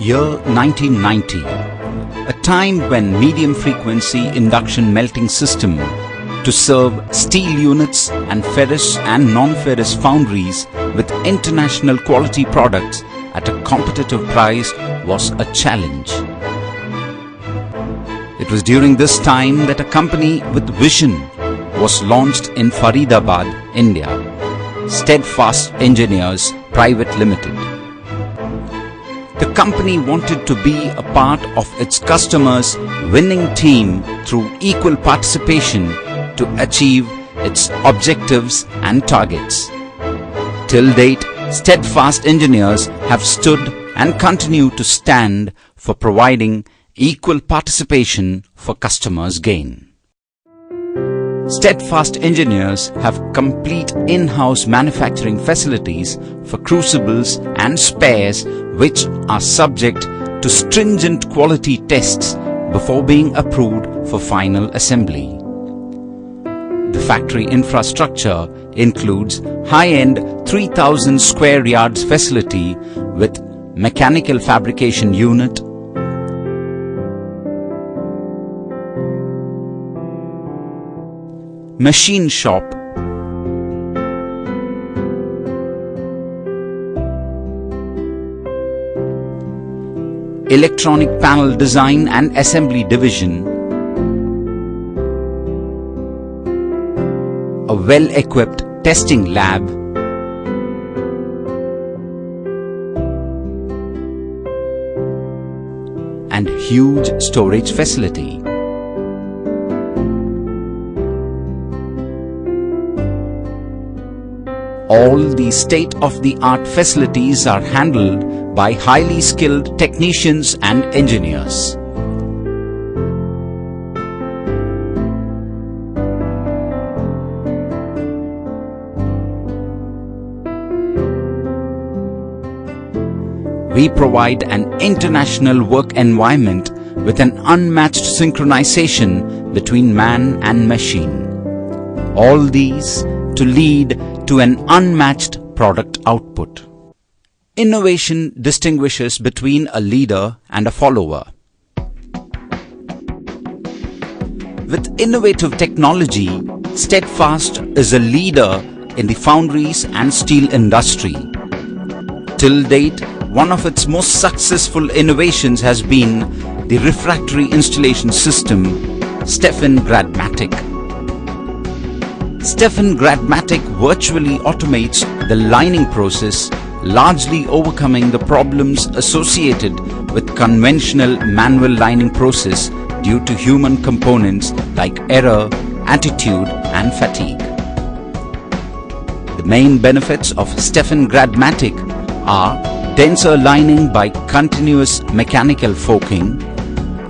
Year 1990, a time when medium-frequency induction melting system to serve steel units and ferrous and non-ferrous foundries with international quality products at a competitive price was a challenge. It was during this time that a company with vision was launched in Faridabad, India, Steadfast Engineers Private Limited. The company wanted to be a part of its customers' winning team through equal participation to achieve its objectives and targets. Till date, Steadfast Engineers have stood and continue to stand for providing equal participation for customers' gain. Steadfast Engineers have complete in-house manufacturing facilities for crucibles and spares which are subject to stringent quality tests before being approved for final assembly. The factory infrastructure includes high-end 3,000 square yards facility with mechanical fabrication unit, machine shop, electronic panel design and assembly division, a well-equipped testing lab, and huge storage facility. All these state-of-the-art facilities are handled by highly skilled technicians and engineers. We provide an international work environment with an unmatched synchronization between man and machine. All these to lead to an unmatched product output. Innovation distinguishes between a leader and a follower. With innovative technology, Steadfast is a leader in the foundries and steel industry. Till date, one of its most successful innovations has been the refractory installation system, Steffen Gradmatic. Steffen Gradmatic virtually automates the lining process, largely overcoming the problems associated with conventional manual lining process due to human components like error, attitude and fatigue. The main benefits of Steffen Gradmatic are denser lining by continuous mechanical forking,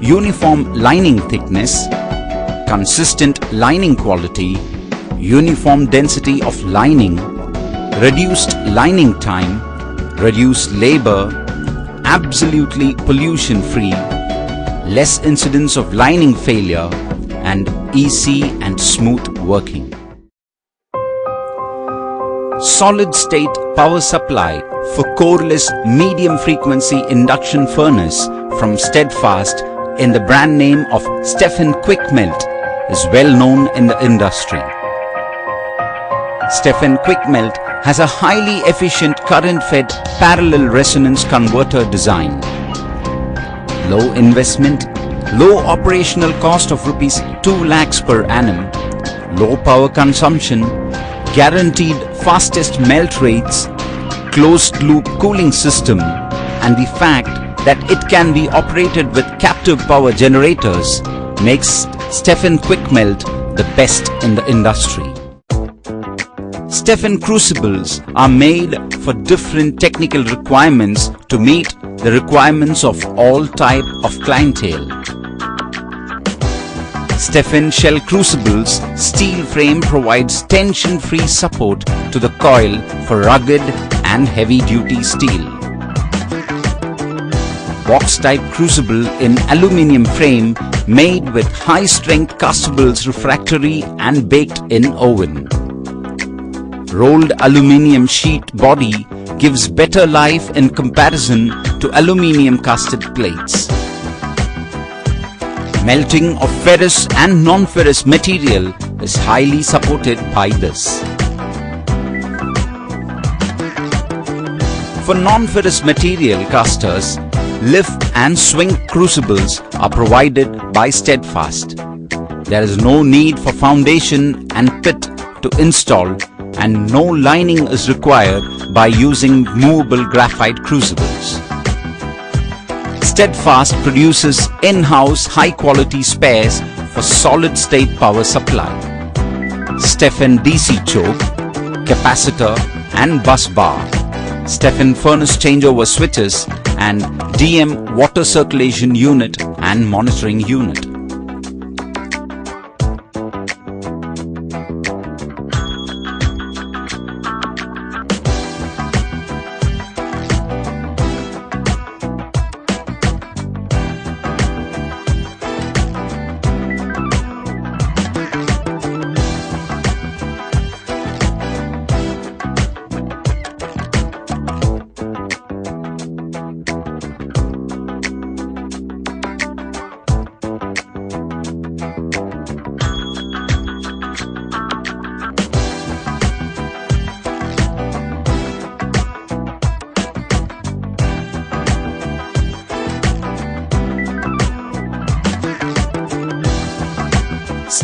uniform lining thickness, consistent lining quality, uniform density of lining, reduced lining time, reduced labor, absolutely pollution-free, less incidence of lining failure, and easy and smooth working. Solid-state power supply for coreless medium-frequency induction furnace from Steadfast in the brand name of Steffen Quick Melt is well known in the industry. Steffen Quick Melt has a highly efficient current-fed parallel resonance converter design. Low investment, low operational cost of Rs 2 lakhs per annum, low power consumption, guaranteed fastest melt rates, closed-loop cooling system, and the fact that it can be operated with captive power generators makes Steffen Quick Melt the best in the industry. Steffen crucibles are made for different technical requirements to meet the requirements of all type of clientele. Steffen shell crucibles steel frame provides tension-free support to the coil for rugged and heavy-duty steel. Box-type crucible in aluminium frame made with high-strength castables refractory and baked in oven. Rolled aluminium sheet body gives better life in comparison to to aluminium casted plates. Melting of ferrous and non-ferrous material is highly supported by this. For non-ferrous material casters, lift and swing crucibles are provided by Steadfast. There is no need for foundation and pit to install, and no lining is required by using movable graphite crucibles. Steadfast produces in-house high-quality spares for solid-state power supply, Stephan DC choke, capacitor and bus bar, Stephan furnace changeover switches, and DM water circulation unit and monitoring unit.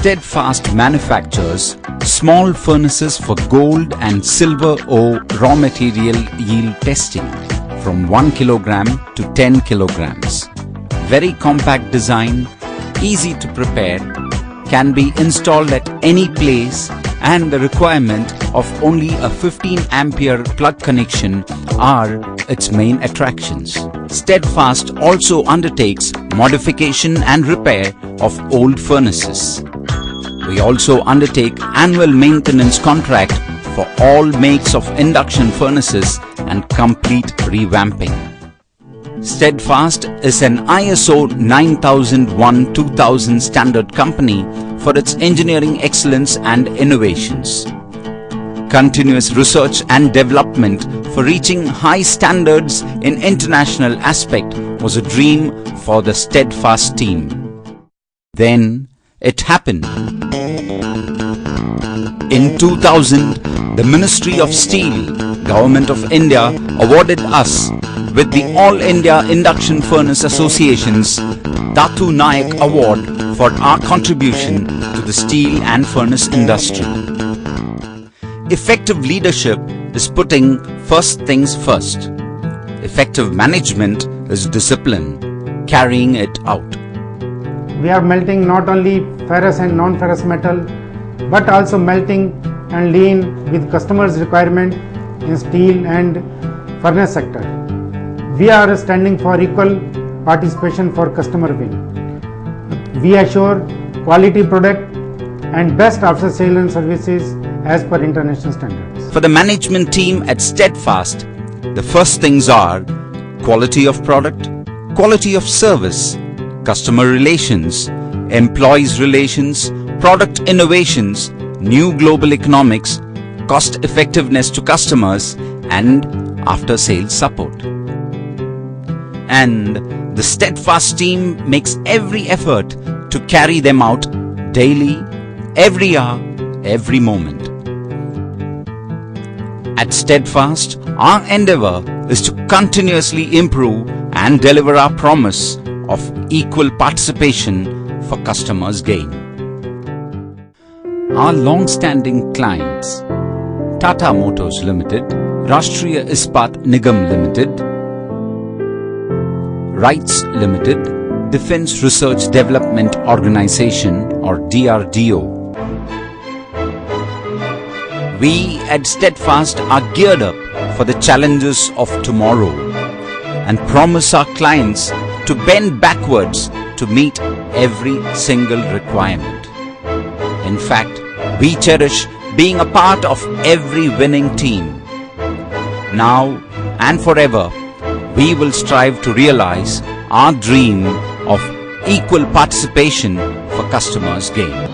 Steadfast manufactures small furnaces for gold and silver ore raw material yield testing from 1 kilogram to 10 kilograms. Very compact design, easy to prepare, can be installed at any place, and the requirement of only a 15 ampere plug connection are its main attractions. Steadfast also undertakes modification and repair of old furnaces. We also undertake annual maintenance contract for all makes of induction furnaces and complete revamping. Steadfast is an ISO 9001-2000 standard company for its engineering excellence and innovations. Continuous research and development for reaching high standards in international aspect was a dream for the Steadfast team. Then it happened. In 2000, the Ministry of Steel, Government of India, awarded us with the All India Induction Furnace Association's Datu Nayak Award for our contribution to the steel and furnace industry. Effective leadership is putting first things first. Effective management is discipline, carrying it out. We are melting not only ferrous and non-ferrous metal, but also melting and lean with customers' requirement in steel and furnace sector. We are standing for equal participation for customer win. We assure quality product and best after sale and services as per international standards. For the management team at Steadfast, the first things are quality of product, quality of service, customer relations, employees relations, product innovations, new global economics, cost effectiveness to customers, and after sales support. And the Steadfast team makes every effort to carry them out daily, every hour, every moment. At Steadfast, our endeavor is to continuously improve and deliver our promise of equal participation for customers' gain. Our long-standing clients: Tata Motors Limited, Rashtriya Ispat Nigam Limited, RITES Limited, Defence Research Development Organization or DRDO. We at Steadfast are geared up for the challenges of tomorrow and promise our clients to bend backwards to meet every single requirement. In fact, we cherish being a part of every winning team. Now and forever, we will strive to realize our dream of equal participation for customers' gain.